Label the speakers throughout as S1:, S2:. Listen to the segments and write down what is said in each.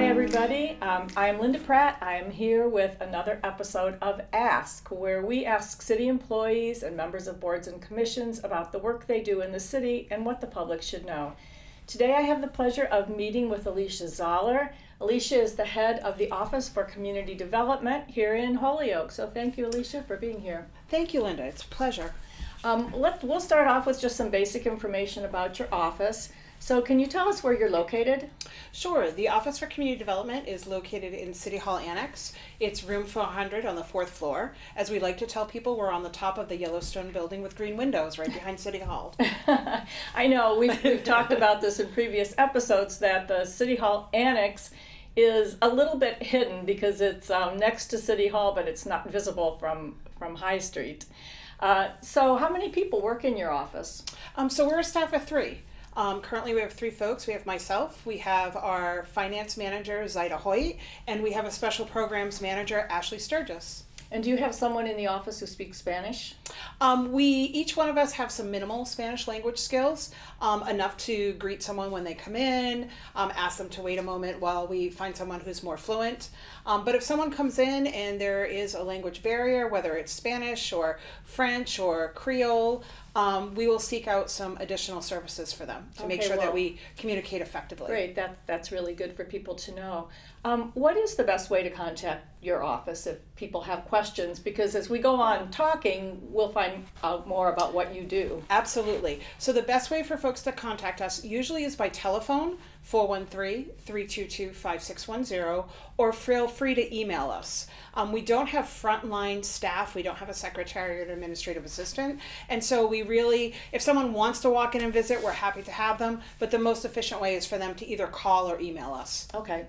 S1: Hi everybody, I'm Linda Pratt. I'm here with another episode of Ask, where we ask city employees and members of boards and commissions about the work they do in the city and what the public should know. Today I have the pleasure of meeting with Alicia Zoeller. Alicia is the head of the Office for Community Development here in Holyoke. So thank you, Alicia, for being here.
S2: Thank you, Linda. It's a pleasure.
S1: We'll start off with just some basic information about your office. So can you tell us where you're located?
S2: Sure. The Office for Community Development is located in City Hall Annex. It's room 400 on the 4th floor. As we like to tell people, we're on the top of the Yellowstone building with green windows right behind City Hall.
S1: I know, we've talked about this in previous episodes, that the City Hall Annex is a little bit hidden because it's next to City Hall, but it's not visible from High Street. So how many people work in your office?
S2: So we're a staff of 3. Currently we have 3 folks. We have myself, we have our finance manager, Zaida Hoyt, and we have a special programs manager, Ashley Sturgis.
S1: And do you have someone in the office who speaks Spanish?
S2: Each one of us have some minimal Spanish language skills, enough to greet someone when they come in, ask them to wait a moment while we find someone who's more fluent. But if someone comes in and there is a language barrier, whether it's Spanish or French or Creole, we will seek out some additional services for them to make sure that we communicate effectively.
S1: Great, that's really good for people to know. What is the best way to contact your office if people have questions? Because as we go on talking, we'll find out more about what you do.
S2: Absolutely. So the best way for folks to contact us usually is by telephone, 413-322-5610, or feel free to email us. We don't have frontline staff. We don't have a secretary or an administrative assistant. And so we really, if someone wants to walk in and visit, we're happy to have them. But the most efficient way is for them to either call or email us.
S1: Okay.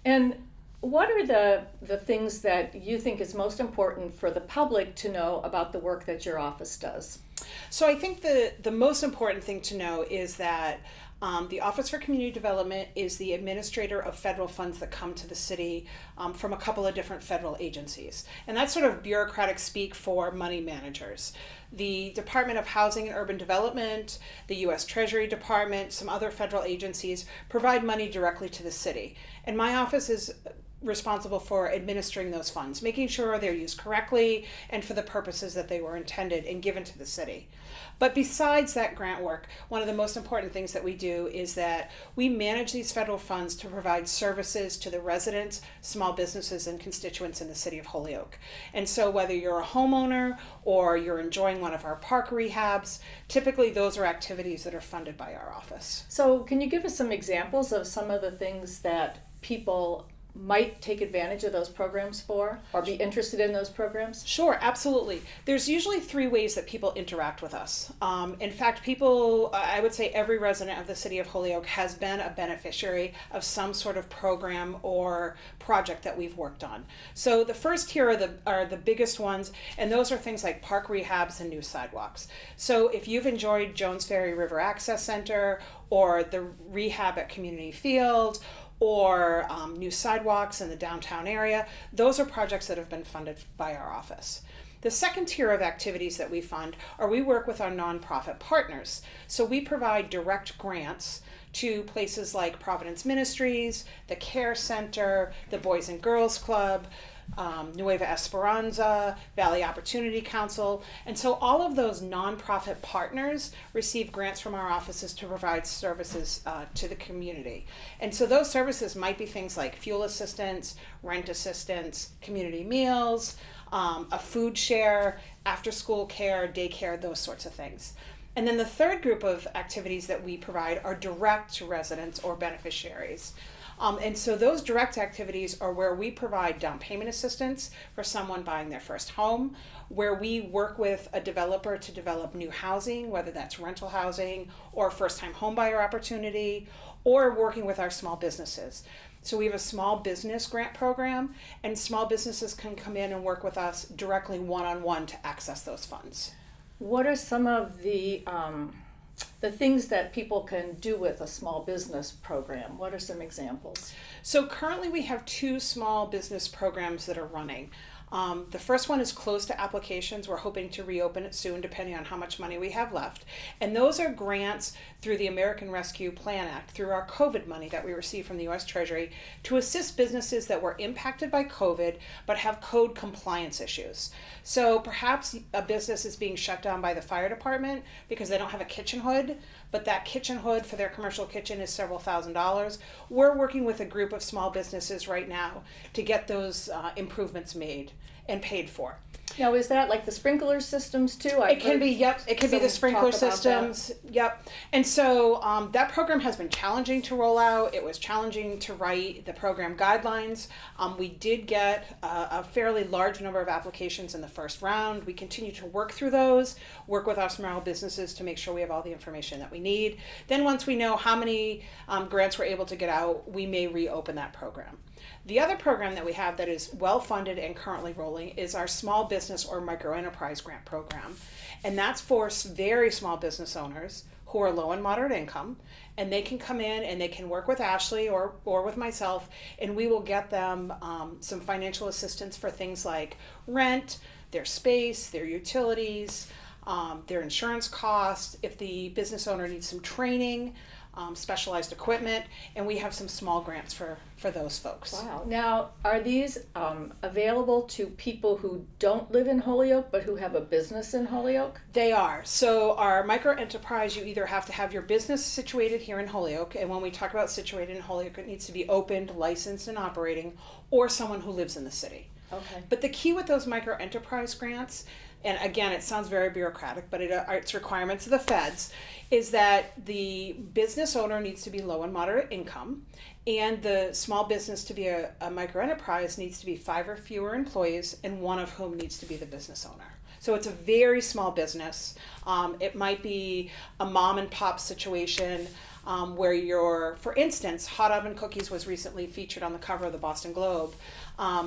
S1: And what are the things that you think is most important for the public to know about the work that your office does?
S2: So I think the most important thing to know is that the Office for Community Development is the administrator of federal funds that come to the city from a couple of different federal agencies. And that's sort of bureaucratic speak for money managers. The Department of Housing and Urban Development, the U.S. Treasury Department, some other federal agencies provide money directly to the city. And my office is responsible for administering those funds, making sure they're used correctly and for the purposes that they were intended and given to the city. But besides that grant work, one of the most important things that we do is that we manage these federal funds to provide services to the residents, small businesses, and constituents in the city of Holyoke. And so whether you're a homeowner or you're enjoying one of our park rehabs, typically those are activities that are funded by our office.
S1: So can you give us some examples of some of the things that people might take advantage of those programs for, or be interested in those programs?
S2: Sure, absolutely. There's usually 3 ways that people interact with us. In fact, people, I would say every resident of the city of Holyoke has been a beneficiary of some sort of program or project that we've worked on. So the first tier are the biggest ones, and those are things like park rehabs and new sidewalks. So if you've enjoyed Jones Ferry River Access Center, or the rehab at Community Field, or new sidewalks in the downtown area, those are projects that have been funded by our office. The second tier of activities that we fund are we work with our nonprofit partners. So we provide direct grants to places like Providence Ministries, the Care Center, the Boys and Girls Club, Nueva Esperanza, Valley Opportunity Council. And so all of those nonprofit partners receive grants from our offices to provide services to the community. And so those services might be things like fuel assistance, rent assistance, community meals, a food share, after school care, daycare, those sorts of things. And then the third group of activities that we provide are direct to residents or beneficiaries. And so those direct activities are where we provide down payment assistance for someone buying their first home, where we work with a developer to develop new housing, whether that's rental housing or first-time homebuyer opportunity, or working with our small businesses. So we have a small business grant program, and small businesses can come in and work with us directly one-on-one to access those funds.
S1: What are some of the things that people can do with a small business program? What are some examples?
S2: So currently we have 2 small business programs that are running. The first one is closed to applications. We're hoping to reopen it soon, depending on how much money we have left. And those are grants through the American Rescue Plan Act, through our COVID money that we received from the U.S. Treasury, to assist businesses that were impacted by COVID but have code compliance issues. So perhaps a business is being shut down by the fire department because they don't have a kitchen hood, but that kitchen hood for their commercial kitchen is several $1,000s. We're working with a group of small businesses right now to get those improvements made and paid for.
S1: Now, is that like the sprinkler systems too?
S2: It can be, yep. It can be the sprinkler systems, yep. And so that program has been challenging to roll out. It was challenging to write the program guidelines. We did get a fairly large number of applications in the first round. We continue to work through those, work with our small businesses to make sure we have all the information that we need. Then once we know how many grants we're able to get out, we may reopen that program. The other program that we have that is well-funded and currently rolling is our small business or microenterprise grant program. And that's for very small business owners who are low and moderate income. And they can come in and they can work with Ashley or with myself, and we will get them some financial assistance for things like rent, their space, their utilities, their insurance costs, if the business owner needs some training, specialized equipment, and we have some small grants for those folks.
S1: Wow. Now, are these available to people who don't live in Holyoke but who have a business in Holyoke?
S2: They are. So our micro enterprise, you either have to have your business situated here in Holyoke, and when we talk about situated in Holyoke, it needs to be opened, licensed, and operating, or someone who lives in the city.
S1: Okay.
S2: But the key with those micro enterprise grants, and again, it sounds very bureaucratic, but it's requirements of the feds, is that the business owner needs to be low and moderate income, and the small business to be a micro enterprise needs to be 5 or fewer employees, and one of whom needs to be the business owner. So it's a very small business. It might be a mom and pop situation where you're, for instance, Hot Oven Cookies was recently featured on the cover of the Boston Globe.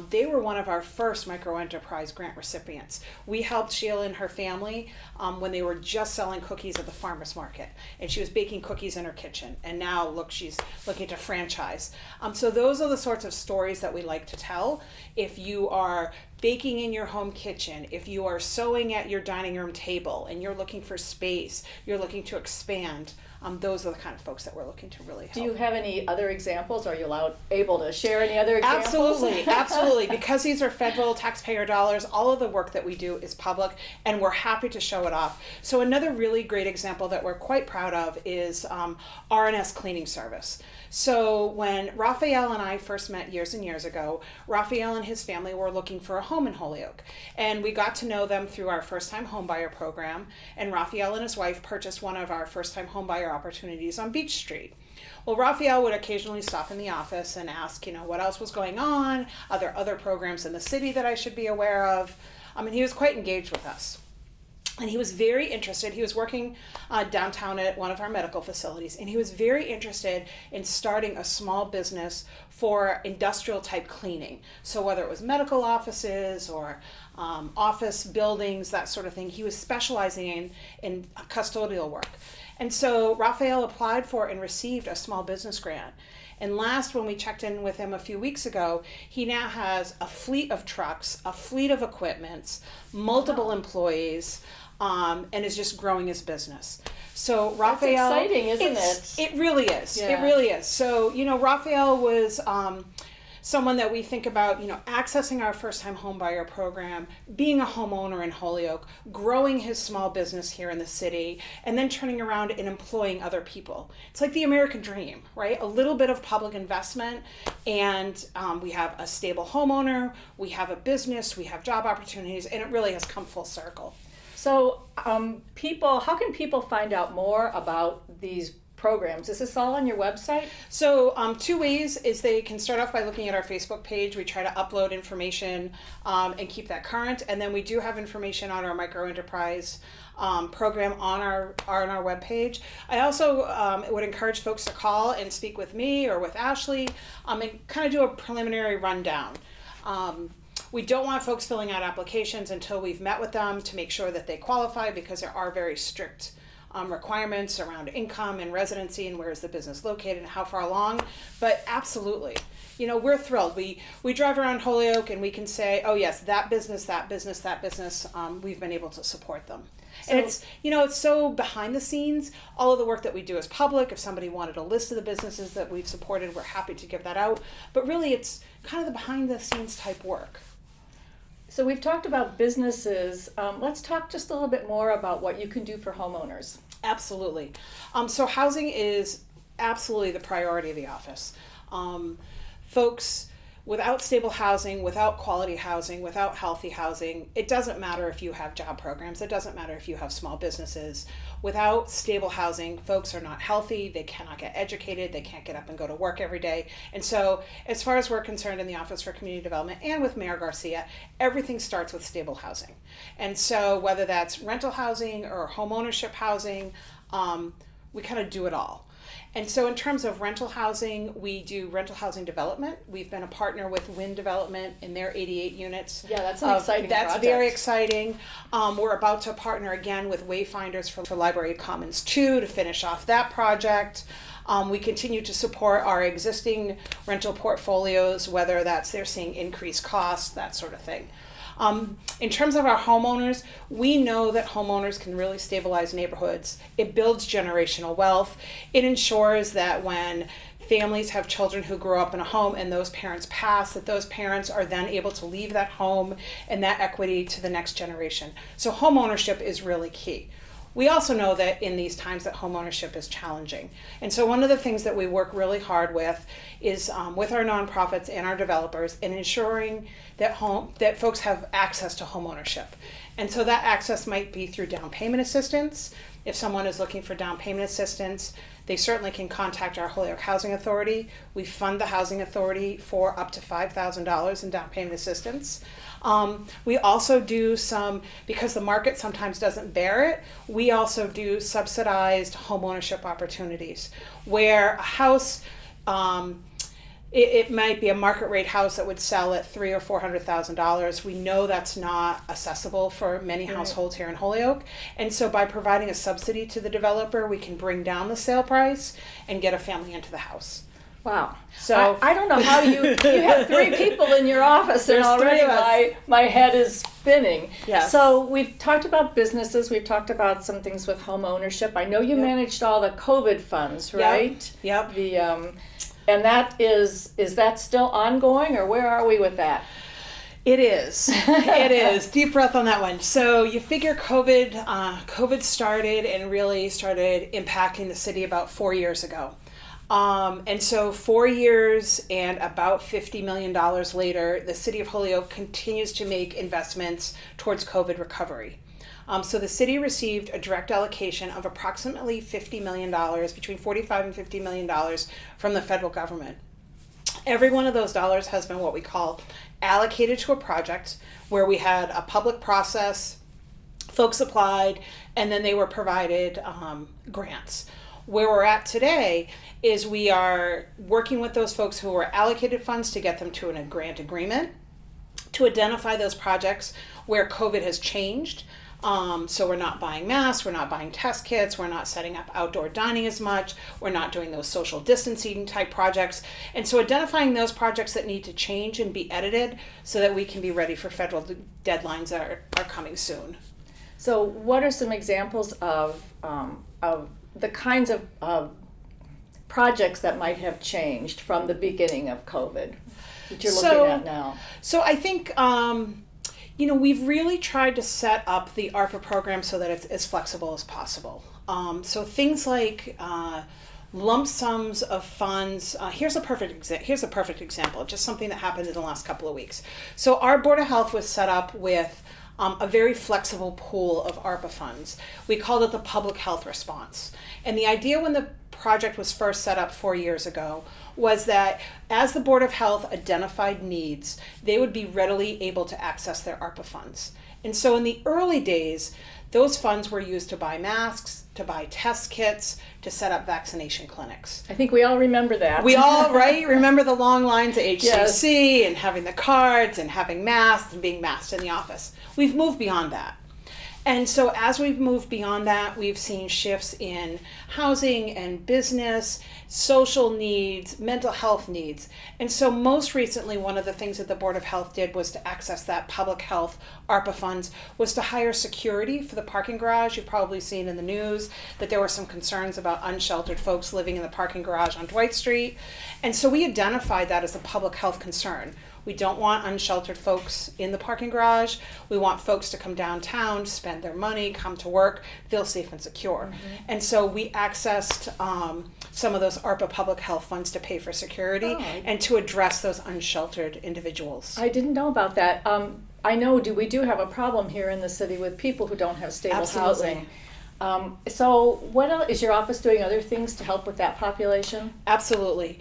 S2: They were one of our first micro-enterprise grant recipients. We helped Sheila and her family when they were just selling cookies at the farmer's market. And she was baking cookies in her kitchen. And now, look, she's looking to franchise. So those are the sorts of stories that we like to tell. If you are baking in your home kitchen, if you are sewing at your dining room table and you're looking for space, you're looking to expand, those are the kind of folks that we're looking to really help.
S1: Do you have any other examples? Are you able to share any other examples?
S2: Absolutely. Because these are federal taxpayer dollars, all of the work that we do is public, and we're happy to show it off. So another really great example that we're quite proud of is R&S Cleaning Service. So when Raphael and I first met years and years ago, Raphael and his family were looking for a home in Holyoke. And we got to know them through our first-time homebuyer program, and Raphael and his wife purchased one of our first-time homebuyer opportunities on Beach Street. Well, Raphael would occasionally stop in the office and ask, what else was going on? Are there other programs in the city that I should be aware of? And he was quite engaged with us. And he was very interested. He was working downtown at one of our medical facilities, and he was very interested in starting a small business for industrial type cleaning. So whether it was medical offices or office buildings, that sort of thing, he was specializing in custodial work. And so Raphael applied for and received a small business grant. And last, when we checked in with him a few weeks ago, he now has a fleet of trucks, a fleet of equipments, multiple employees, and is just growing his business. So Raphael,
S1: that's exciting, isn't it?
S2: It really is.
S1: Yeah.
S2: It really is. So Raphael was someone that we think about, accessing our first-time homebuyer program, being a homeowner in Holyoke, growing his small business here in the city, and then turning around and employing other people. It's like the American dream, right? A little bit of public investment, and we have a stable homeowner, we have a business, we have job opportunities, and it really has come full circle.
S1: So how can people find out more about these programs? Is this all on your website?
S2: So 2 ways is they can start off by looking at our Facebook page. We try to upload information and keep that current. And then we do have information on our microenterprise program on our webpage. I also would encourage folks to call and speak with me or with Ashley and kind of do a preliminary rundown. We don't want folks filling out applications until we've met with them to make sure that they qualify, because there are very strict requirements around income and residency and where is the business located and how far along. But absolutely, you know, we're thrilled. We drive around Holyoke and we can say, oh yes, that business, we've been able to support them. And it's, you know, it's so behind the scenes. All of the work that we do is public. If somebody wanted a list of the businesses that we've supported, we're happy to give that out. But really, it's kind of the behind the scenes type work.
S1: So we've talked about businesses. Let's talk just a little bit more about what you can do for homeowners.
S2: Absolutely. So housing is absolutely the priority of the office. Folks, without stable housing, without quality housing, without healthy housing, it doesn't matter if you have job programs, it doesn't matter if you have small businesses. Without stable housing, folks are not healthy, they cannot get educated, they can't get up and go to work every day. And so, as far as we're concerned in the Office for Community Development and with Mayor Garcia, everything starts with stable housing. And so, whether that's rental housing or home ownership housing, we kind of do it all. And so in terms of rental housing, we do rental housing development. We've been a partner with Wind Development in their 88 units.
S1: Yeah, that's an exciting project.
S2: That's very exciting. We're about to partner again with Wayfinders for Library of Commons 2 to finish off that project. We continue to support our existing rental portfolios, whether that's they're seeing increased costs, that sort of thing. In terms of our homeowners, we know that homeowners can really stabilize neighborhoods. It builds generational wealth. It ensures that when families have children who grow up in a home and those parents pass, that those parents are then able to leave that home and that equity to the next generation. So home ownership is really key. We also know that in these times that homeownership is challenging. And so one of the things that we work really hard with is with our nonprofits and our developers in ensuring that folks have access to homeownership. And so that access might be through down payment assistance. If someone is looking for down payment assistance, they certainly can contact our Holyoke Housing Authority. We fund the Housing Authority for up to $5,000 in down payment assistance. We also do some, because the market sometimes doesn't bear it, we also do subsidized homeownership opportunities where a house, it might be a market rate house that would sell at $300,000 or $400,000. We know that's not accessible for many households here in Holyoke. And so by providing a subsidy to the developer, we can bring down the sale price and get a family into the house.
S1: Wow.
S2: So
S1: I don't know how you have 3 people in your office and already my head is spinning.
S2: Yes.
S1: So we've talked about businesses, we've talked about some things with home ownership. I know you managed all the COVID funds, right?
S2: Yep.
S1: The and that is that still ongoing or where are we with that?
S2: It is. It is. Deep breath on that one. So you figure COVID started and really started impacting the city about 4 years ago. And so 4 years and about $50 million later, the city of Holyoke continues to make investments towards COVID recovery. So the city received a direct allocation of approximately $50 million, between $45 and $50 million from the federal government. Every one of those dollars has been what we call allocated to a project where we had a public process, folks applied, and then they were provided grants. Where we're at today is we are working with those folks who were allocated funds to get them to a grant agreement, to identify those projects where COVID has changed. So we're not buying masks, we're not buying test kits, we're not setting up outdoor dining as much, we're not doing those social distancing type projects. And so identifying those projects that need to change and be edited so that we can be ready for federal deadlines that are coming soon.
S1: So what are some examples of the kinds of projects that might have changed from the beginning of COVID that you're looking at now? So
S2: I think, we've really tried to set up the ARPA program so that it's as flexible as possible. So things like lump sums of funds. Here's a perfect example, just something that happened in the last couple of weeks. So our Board of Health was set up with a very flexible pool of ARPA funds. We called it the public health response. And the idea when the project was first set up 4 years ago was that as the Board of Health identified needs, they would be readily able to access their ARPA funds. And so in the early days, those funds were used to buy masks, to buy test kits, to set up vaccination clinics.
S1: I think we all remember that.
S2: We all, right? Remember the long lines at HCC
S1: Yes.
S2: and having the cards and having masks and being masked in the office. We've moved beyond that. And so as we've moved beyond that, we've seen shifts in housing and business, social needs, mental health needs. And so most recently, one of the things that the Board of Health did was to access that public health ARPA funds was to hire security for the parking garage. You've probably seen in the news that there were some concerns about unsheltered folks living in the parking garage on Dwight Street. And so we identified that as a public health concern. We don't want unsheltered folks in the parking garage. We want folks to come downtown, spend their money, come to work, feel safe and secure. And so we accessed some of those ARPA public health funds to pay for security and to address those unsheltered individuals.
S1: I didn't know about that. I know we do have a problem here in the city with people who don't have stable
S2: Absolutely.
S1: housing. So what else, is your office doing other things to help with that population?
S2: Absolutely.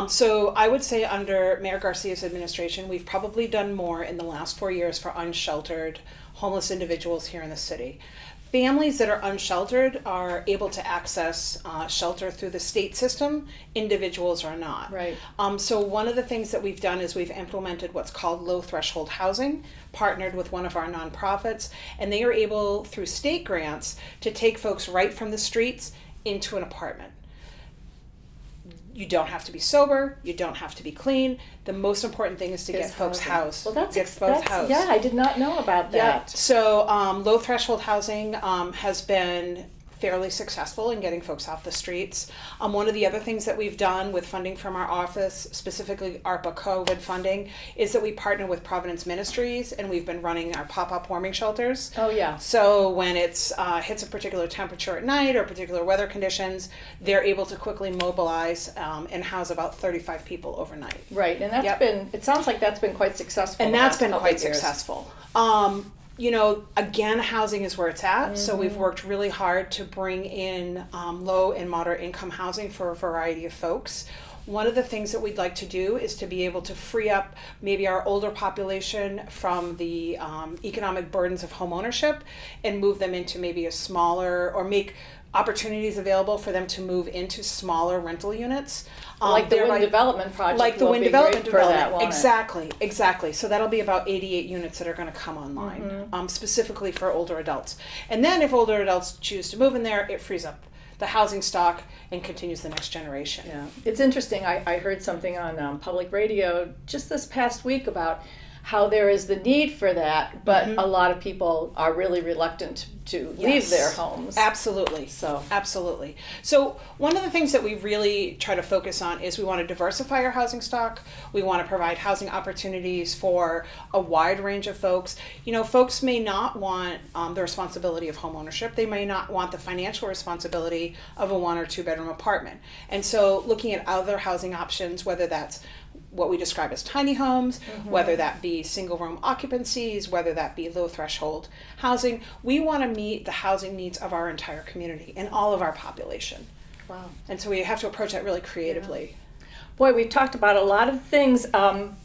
S2: So I would say under Mayor Garcia's administration, we've probably done more in the last 4 years for unsheltered homeless individuals here in the city. Families that are unsheltered are able to access shelter through the state system. Individuals are not.
S1: Right.
S2: So one of the things that we've done is we've implemented what's called low threshold housing, partnered with one of our nonprofits, and they are able, through state grants, to take folks right from the streets into an apartment. You don't have to be sober. You don't have to be clean. The most important thing is to get folks housed.
S1: Well, that's
S2: housed.
S1: Yeah, I did not know about that.
S2: Yeah. So low threshold housing has been fairly successful in getting folks off the streets. One of the other things that we've done with funding from our office, specifically ARPA COVID funding, is that we partner with Providence Ministries, and we've been running our pop-up warming shelters.
S1: Oh, yeah.
S2: So when it's hits a particular temperature at night or particular weather conditions, they're able to quickly mobilize and house about 35 people overnight.
S1: Right, and that's been, it sounds like that's been quite successful.
S2: And that's been quite successful. You know, again, housing is where it's at. So we've worked really hard to bring in low and moderate income housing for a variety of folks. One of the things that we'd like to do is to be able to free up maybe our older population from the economic burdens of home ownership and move them into maybe a smaller, or make opportunities available for them to move into smaller rental units.
S1: Like the Wind Development Project.
S2: Like the
S1: will
S2: Wind
S1: be
S2: Development
S1: great for that, won't
S2: Exactly, exactly. So that'll be about 88 units that are going to come online, specifically for older adults. And then if older adults choose to move in there, it frees up the housing stock and continues the next generation.
S1: Yeah, it's interesting. I heard something on public radio just this past week about how there is the need for that, but a lot of people are really reluctant to leave their homes.
S2: Absolutely. Absolutely. So one of the things that we really try to focus on is we want to diversify our housing stock. We want to provide housing opportunities for a wide range of folks. You know, folks may not want the responsibility of home ownership. They may not want the financial responsibility of a 1 or 2 bedroom apartment. And so looking at other housing options, whether that's what we describe as tiny homes, whether that be single room occupancies, whether that be low threshold housing, we want to meet the housing needs of our entire community and all of our population.
S1: Wow.
S2: And so we have to approach that really creatively.
S1: Yeah. Boy, we've talked about a lot of things.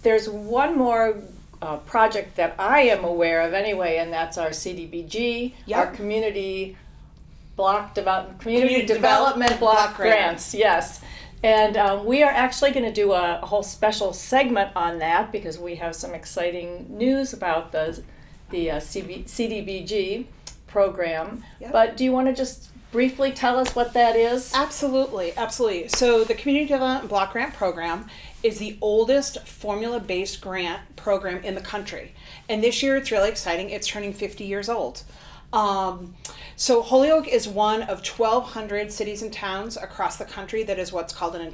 S1: There's one more project that I am aware of anyway, and that's our CDBG, our Community Development Block Grants. Yes. And we are actually going to do a whole special segment on that because we have some exciting news about the CDBG program. Yep. But do you want to just briefly tell us what that is?
S2: Absolutely, absolutely. So the Community Development Block Grant Program is the oldest formula-based grant program in the country. And this year it's really exciting. It's turning 50 years old. So Holyoke is one of 1,200 cities and towns across the country that is what's called an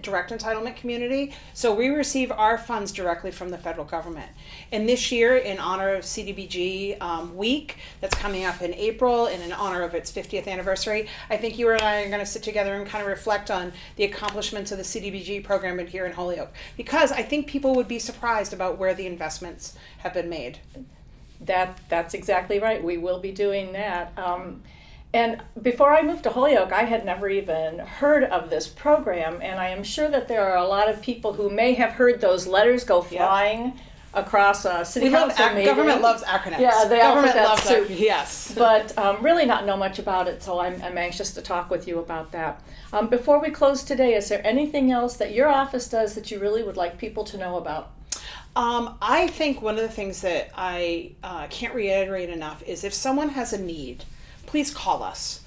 S2: direct entitlement community. So we receive our funds directly from the federal government. And this year, in honor of CDBG Week, that's coming up in April, and in honor of its 50th anniversary, I think you and I are going to sit together and kind of reflect on the accomplishments of the CDBG program here in Holyoke. Because I think people would be surprised about where the investments have been made.
S1: That's exactly right. We will be doing that. And before I moved to Holyoke, I had never even heard of this program, and I am sure that there are a lot of people who may have heard those letters go flying across city council meeting.
S2: Government loves acronyms.
S1: Yeah, the
S2: government
S1: alphabet
S2: loves
S1: soup.
S2: Yes.
S1: But really not know much about it, so I'm anxious to talk with you about that. Before we close today, is there anything else that your office does that you really would like people to know about?
S2: I think one of the things that I can't reiterate enough is if someone has a need, please call us.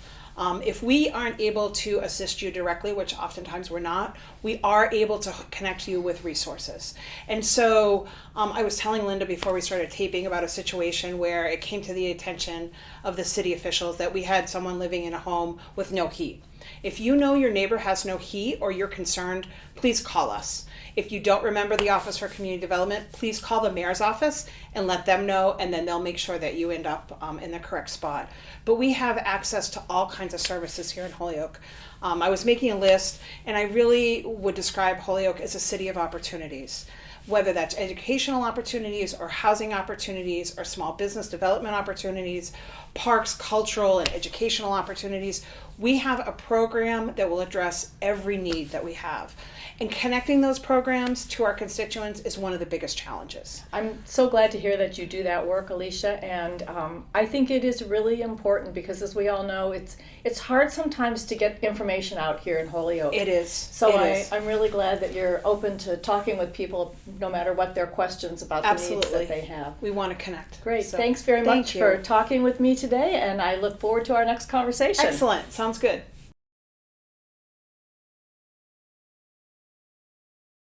S2: If we aren't able to assist you directly, which oftentimes we're not, we are able to connect you with resources. And so I was telling Linda before we started taping about a situation where it came to the attention of the city officials that we had someone living in a home with no heat. If you know your neighbor has no heat or you're concerned, please call us. If you don't remember the Office for Community Development, please call the mayor's office and let them know, and then they'll make sure that you end up in the correct spot. But we have access to all kinds of services here in Holyoke. I was making a list, and I really would describe Holyoke as a city of opportunities. Whether that's educational opportunities or housing opportunities or small business development opportunities, parks, cultural and educational opportunities, we have a program that will address every need that we have. And connecting those programs to our constituents is one of the biggest challenges.
S1: I'm so glad to hear that you do that work, Alicia, and I think it is really important because, as we all know, it's hard sometimes to get information out here in Holyoke.
S2: It is.
S1: So I'm really glad that you're open to talking with people, no matter what their questions about the needs that they have.
S2: We want to connect.
S1: Great. So, thanks very much for talking with me today, and I look forward to our next conversation.
S2: Excellent. Sounds good.